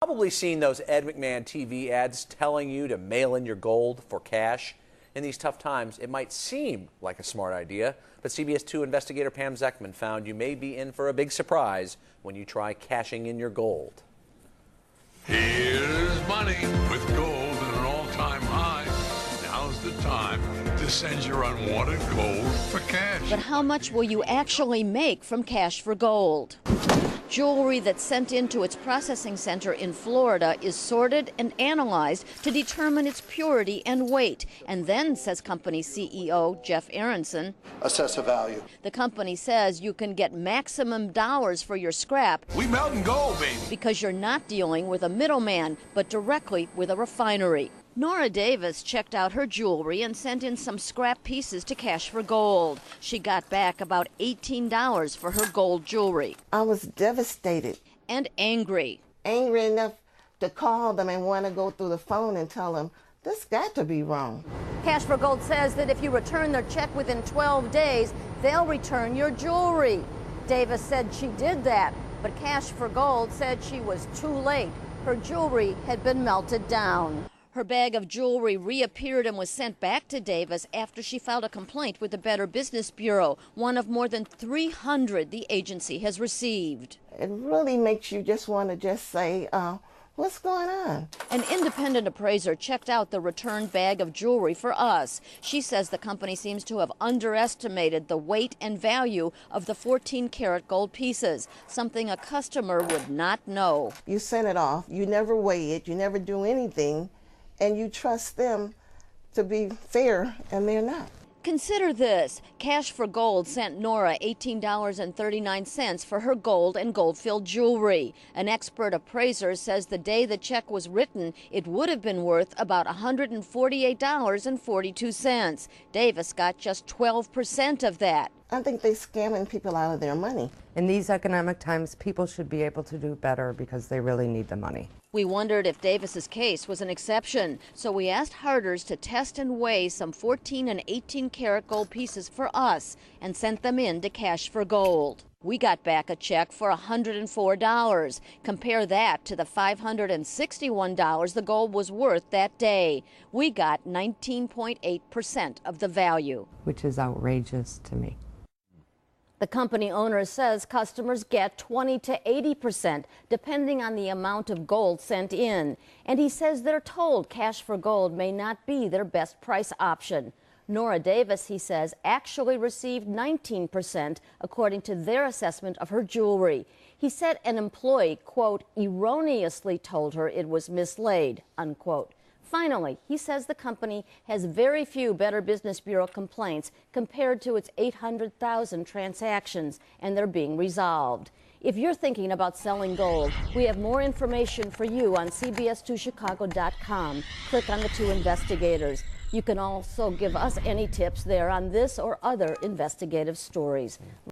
Probably seen those Ed McMahon TV ads telling you to mail in your gold for cash. In these tough times, it might seem like a smart idea, but CBS 2 investigator Pam Zeckman found you may be in for a big surprise when you try cashing in your gold. Here's money with gold at an all-time high. Now's the time to send your unwanted gold for cash. But how much will you actually make from Cash4Gold? Jewelry that's sent into its processing center in Florida is sorted and analyzed to determine its purity and weight. And then, says company CEO Jeff Aronson, assess a value. The company says you can get maximum dollars for your scrap. We melting gold, baby. Because you're not dealing with a middleman, but directly with a refinery. Nora Davis checked out her jewelry and sent in some scrap pieces to Cash4Gold. She got back about $18 for her gold jewelry. I was devastated. And angry. Angry enough to call them and want to go through the phone and tell them, this got to be wrong. Cash4Gold says that if you return their check within 12 days, they'll return your jewelry. Davis said she did that, but Cash4Gold said she was too late. Her jewelry had been melted down. Her bag of jewelry reappeared and was sent back to Davis after she filed a complaint with the Better Business Bureau, one of more than 300 the agency has received. It really makes you just want to just say, what's going on? An independent appraiser checked out the returned bag of jewelry for us. She says the company seems to have underestimated the weight and value of the 14-karat gold pieces, something a customer would not know. You send it off, you never weigh it, you never do anything, and you trust them to be fair, and they're not. Consider this. Cash4Gold sent Nora $18.39 for her gold and gold-filled jewelry. An expert appraiser says the day the check was written, it would have been worth about $148.42. Davis got just 12% of that. I think they're scamming people out of their money. In these economic times, people should be able to do better because they really need the money. We wondered if Davis's case was an exception, so we asked Harders to test and weigh some 14 and 18-karat gold pieces for us and sent them in to Cash4Gold. We got back a check for $104. Compare that to the $561 the gold was worth that day. We got 19.8% of the value. Which is outrageous to me. The company owner says customers get 20 to 80%, depending on the amount of gold sent in. And he says they're told Cash4Gold may not be their best price option. Nora Davis, he says, actually received 19%, according to their assessment of her jewelry. He said an employee, quote, erroneously told her it was mislaid, unquote. Finally, he says the company has very few Better Business Bureau complaints compared to its 800,000 transactions, and they're being resolved. If you're thinking about selling gold, we have more information for you on CBS2Chicago.com. Click on the two investigators. You can also give us any tips there on this or other investigative stories.